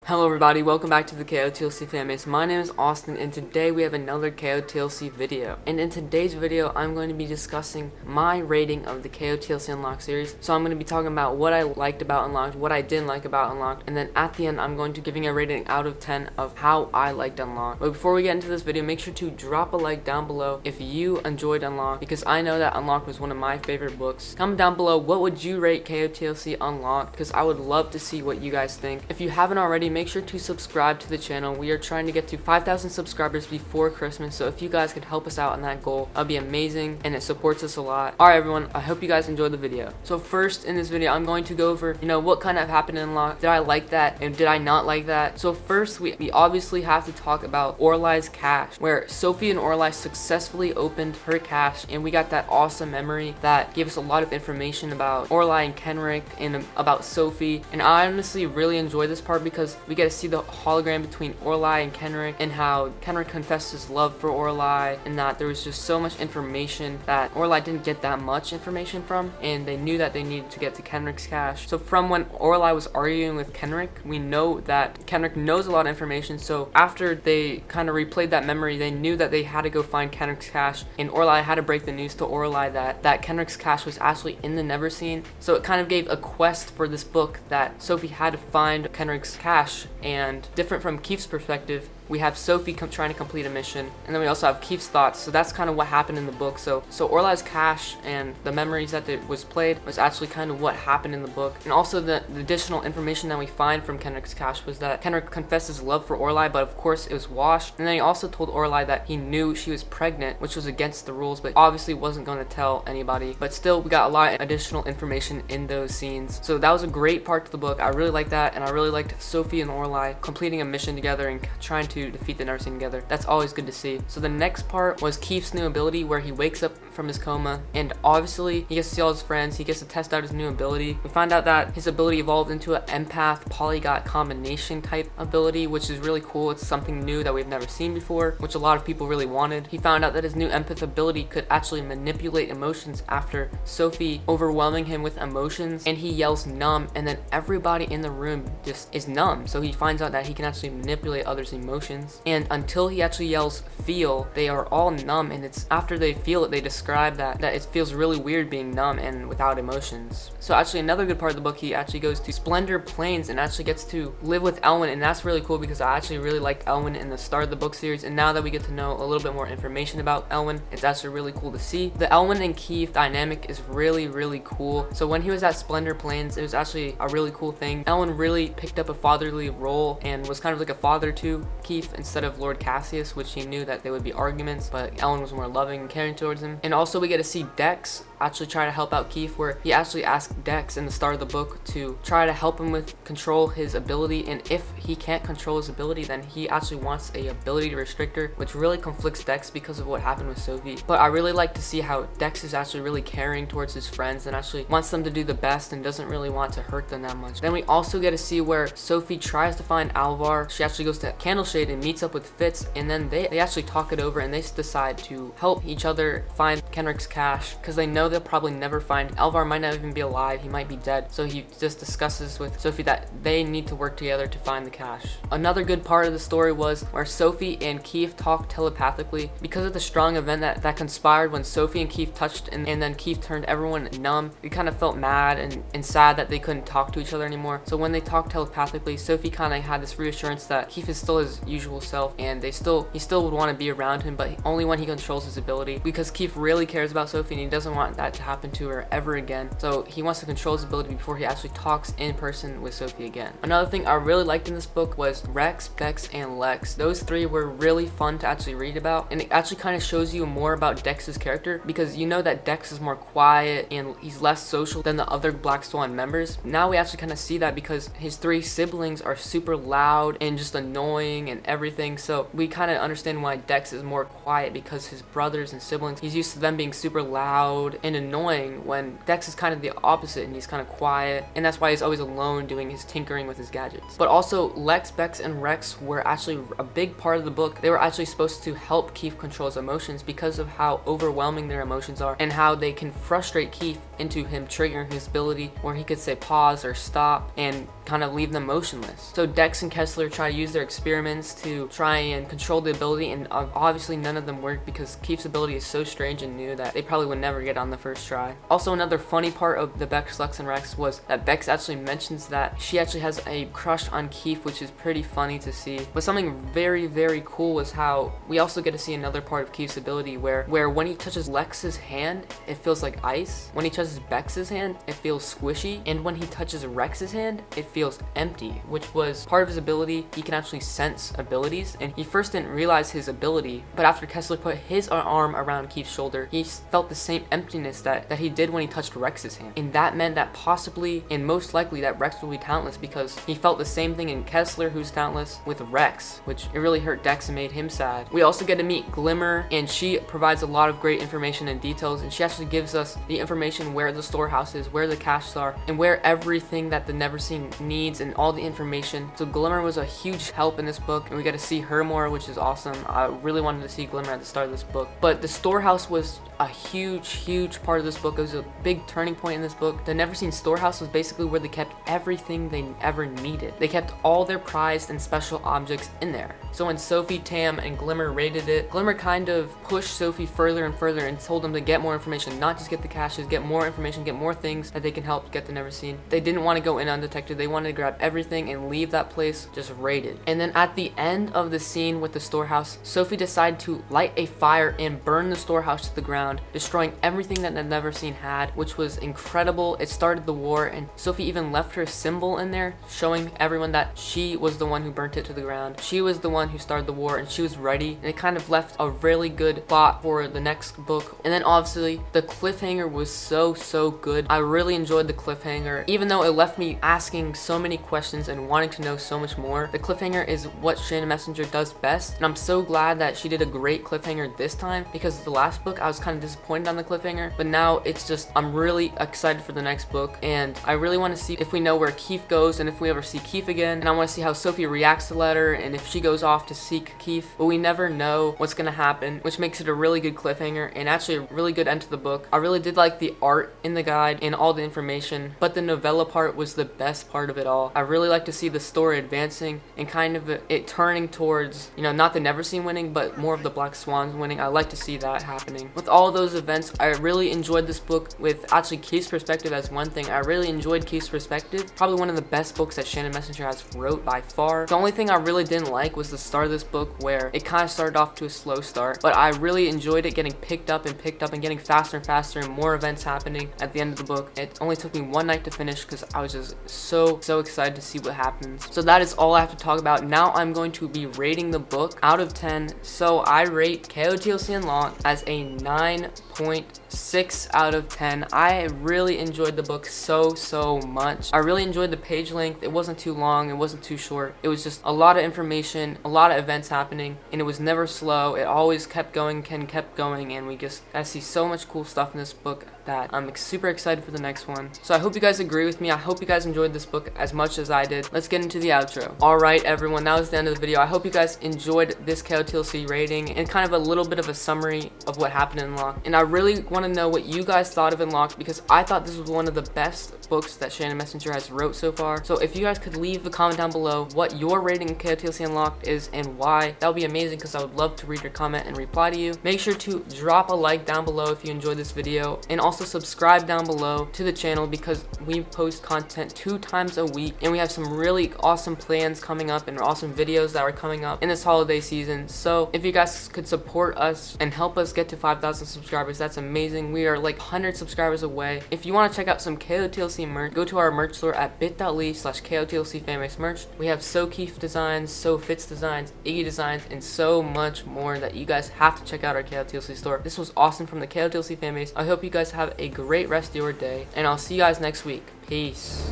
Hello everybody, welcome back to the KotLC Fanbase. My name is Austin and today we have another KotLC video. And in today's video, I'm going to be discussing my rating of the KotLC Unlocked series. So I'm going to be talking about what I liked about Unlocked, what I didn't like about Unlocked, and then at the end I'm going to giving a rating out of 10 of how I liked Unlocked. But before we get into this video, make sure to drop a like down below if you enjoyed Unlocked, because I know that Unlocked was one of my favorite books. Comment down below what would you rate KotLC Unlocked, because I would love to see what you guys think. If you haven't already, make sure to subscribe to the channel. We are trying to get to 5,000 subscribers before Christmas, so if you guys could help us out on that goal, that'd be amazing and it supports us a lot. Alright everyone, I hope you guys enjoyed the video. So first in this video, I'm going to go over, what kind of happened in Unlocked. Did I like that and did I not like that? So first, we obviously have to talk about Orlai's cache, where Sophie and Orlai successfully opened her cache, and we got that awesome memory that gave us a lot of information about Orlai and Kenrick and about Sophie. And I honestly really enjoyed this part because we get to see the hologram between Orlai and Kenrick, and how Kenrick confessed his love for Orlai, and that there was just so much information that Orlai didn't get that much information from, and they knew that they needed to get to Kenrick's cache. So from when Orlai was arguing with Kenrick, we know that Kenrick knows a lot of information, so after they kind of replayed that memory, they knew that they had to go find Kenrick's cache, and Orlai had to break the news to Orlai that Kenrick's cache was actually in the Neverseen. So it kind of gave a quest for this book that Sophie had to find Kenrick's cache. And different from Keith's perspective, we have Sophie trying to complete a mission, and then we also have Keith's thoughts. So that's kind of what happened in the book. So Orlai's cache and the memories that it was played was actually kind of what happened in the book. And also the additional information that we find from Kenrick's cache was that Kenrick confessed his love for Orlai, but of course it was washed. And then he also told Orlai that he knew she was pregnant, which was against the rules, but obviously wasn't going to tell anybody. But still, we got a lot of additional information in those scenes. So that was a great part to the book. I really liked that, and I really liked Sophie and Orlai completing a mission together and trying to defeat the Neverseen together. That's always good to see. So the next part was Keith's new ability, where he wakes up from his coma, and obviously he gets to see all his friends. He gets to test out his new ability. We find out that his ability evolved into an empath polyglot combination type ability, which is really cool. It's something new that we've never seen before, which a lot of people really wanted. He found out that his new empath ability could actually manipulate emotions after Sophie overwhelming him with emotions, and he yells numb, and then everybody in the room just is numb. So he finds out that he can actually manipulate others' emotions, and until he actually yells feel, they are all numb, and it's after they feel it, they describe that it feels really weird being numb and without emotions. So actually another good part of the book, he actually goes to Splendor Plains and actually gets to live with Elwyn, and that's really cool because I actually really liked Elwyn in the start of the book series, and now that we get to know a little bit more information about Elwyn, it's actually really cool to see. The Elwyn and Keith dynamic is really cool. So when he was at Splendor Plains, it was actually a really cool thing. Elwyn really picked up a fatherly role and was kind of like a father to Keith instead of Lord Cassius, which he knew that there would be arguments, but Elwyn was more loving and caring towards him. And also we get to see Dex actually try to help out Keith, where he actually asked Dex in the start of the book to try to help him with control his ability, and if he can't control his ability, then he actually wants a ability restrictor, which really conflicts Dex because of what happened with Sophie. But I really like to see how Dex is actually really caring towards his friends and actually wants them to do the best and doesn't really want to hurt them that much. Then we also get to see where Sophie tries to find Alvar. She actually goes to Candleshade and meets up with Fitz, and then they actually talk it over and they decide to help each other find Kenrick's cache, because they know they'll probably never find Alvar. Might not even be alive, he might be dead. So he just discusses with Sophie that they need to work together to find the cache. Another good part of the story was where Sophie and Keith talked telepathically because of the strong event that conspired when Sophie and Keith touched, and then Keith turned everyone numb. They kind of felt mad and sad that they couldn't talk to each other anymore. So when they talked telepathically, Sophie kind of had this reassurance that Keith is still his usual self, and he still would want to be around him, but only when he controls his ability, because Keith really cares about Sophie and he doesn't want that to happen to her ever again. So he wants to control his ability before he actually talks in person with Sophie again. Another thing I really liked in this book was Rex, Bex, and Lex. Those three were really fun to actually read about, and it actually kind of shows you more about Dex's character, because you know that Dex is more quiet and he's less social than the other Black Swan members. Now we actually kind of see that because his three siblings are super loud and just annoying and everything. So we kind of understand why Dex is more quiet, because his brothers and siblings, he's used to them being super loud and annoying, when Dex is kind of the opposite and he's kind of quiet, and that's why he's always alone doing his tinkering with his gadgets. But also Lex, Bex, and Rex were actually a big part of the book. They were actually supposed to help Keith control his emotions because of how overwhelming their emotions are and how they can frustrate Keith into him triggering his ability where he could say pause or stop and kind of leave them motionless. So Dex and Kessler try to use their experiments to try and control the ability, and obviously none of them worked because Keith's ability is so strange and new that they probably would never get on the first try. Also, another funny part of the Bex, Lex, and Rex was that Bex actually mentions that she actually has a crush on Keith, which is pretty funny to see. But something very, very cool was how we also get to see another part of Keith's ability where when he touches Lex's hand, it feels like ice. When he touches Bex's hand, it feels squishy. And when he touches Rex's hand, it feels empty, which was part of his ability. He can actually sense abilities, and he first didn't realize his ability, but after Kessler put his arm around Keith's shoulder, he felt the same emptiness that he did when he touched Rex's hand. And that meant that possibly and most likely that Rex will be talentless, because he felt the same thing in Kessler, who's talentless, with Rex, which it really hurt Dex and made him sad. We also get to meet Glimmer, and she provides a lot of great information and details, and she actually gives us the information where the storehouse is, where the caches are, and where everything that the Never Seen needs, and all the information. So Glimmer was a huge help in this book, and we get to see her more, which is awesome. I really wanted to see Glimmer at the start of this book. But the storehouse was a huge part of this book. It was a big turning point in this book. The Never Seen storehouse was basically where they kept everything they ever needed. They kept all their prized and special objects in there. So when Sophie, Tam, and Glimmer raided it, Glimmer kind of pushed Sophie further and further and told them to get more information, not just get the caches, get more information, get more things that they can help get the Never Seen. They didn't want to go in undetected. They wanted to grab everything and leave that place just raided. And then at the end of the scene with the storehouse, Sophie decided to light a fire and burn the storehouse to the ground, destroying everything that the Never Seen had, which was incredible. It started the war, and Sophie even left her symbol in there, showing everyone that she was the one who burnt it to the ground. She was the one who started the war, and she was ready, and it kind of left a really good plot for the next book. And then obviously the cliffhanger was so good. I really enjoyed the cliffhanger, even though it left me asking so many questions and wanting to know so much more. The cliffhanger is what Shannon Messenger does best, and I'm so glad that she did a great cliffhanger this time, because the last book I was kind of disappointed on the cliffhanger, but now it's just, I'm really excited for the next book, and I really want to see if we know where Keith goes and if we ever see Keith again, and I want to see how Sophie reacts to the letter and if she goes off to seek Keith, but we never know what's gonna happen, which makes it a really good cliffhanger and actually a really good end to the book. I really did like the art in the guide and all the information, but the novella part was the best part of it all. I really like to see the story advancing and kind of it turning towards, you know, not the Never Seen winning, but more of the Black Swans winning. I like to see that happening. With all those events, I really enjoyed this book with actually Keith's perspective as one thing. I really enjoyed Keith's perspective. Probably one of the best books that Shannon Messenger has wrote by far. The only thing I really didn't like was the start of this book, where it kind of started off to a slow start, but I really enjoyed it getting picked up and getting faster and faster and more events happening at the end of the book. It only took me one night to finish because I was just so excited to see what happens. So that is all I have to talk about. Now I'm going to be rating the book out of 10. So I rate KotLC Unlocked as a 9.6 out of 10. I really enjoyed the book so much. I really enjoyed the page length. It wasn't too long, it wasn't too short. It was just a lot of information, a lot of events happening, and it was never slow. It always kept going, and we just got to see so much cool stuff in this book that I'm super excited for the next one. So I hope you guys agree with me. I hope you guys enjoyed this book as much as I did. Let's get into the outro. Alright everyone, that was the end of the video. I hope you guys enjoyed this KotLC rating and kind of a little bit of a summary of what happened in Unlocked. And I really want to know what you guys thought of Unlocked, because I thought this was one of the best books that Shannon Messenger has wrote so far. So if you guys could leave a comment down below what your rating of KotLC Unlocked is and why, that would be amazing, because I would love to read your comment and reply to you. Make sure to drop a like down below if you enjoyed this video, and also subscribe down below to the channel, because we post content 2 times a week, and we have some really awesome plans coming up and awesome videos that are coming up in this holiday season. So if you guys could support us and help us get to 5,000 subscribers, that's amazing. We are like 100 subscribers away. If you want to check out some KotLC merch, go to our merch store at bit.ly/KotLC Fanbase merch. We have So Keith designs, So Fitz designs, Iggy designs, and so much more that you guys have to check out our KotLC store. This was awesome from the KotLC Fanbase. I hope you guys have a great rest of your day, and I'll see you guys next week. Peace.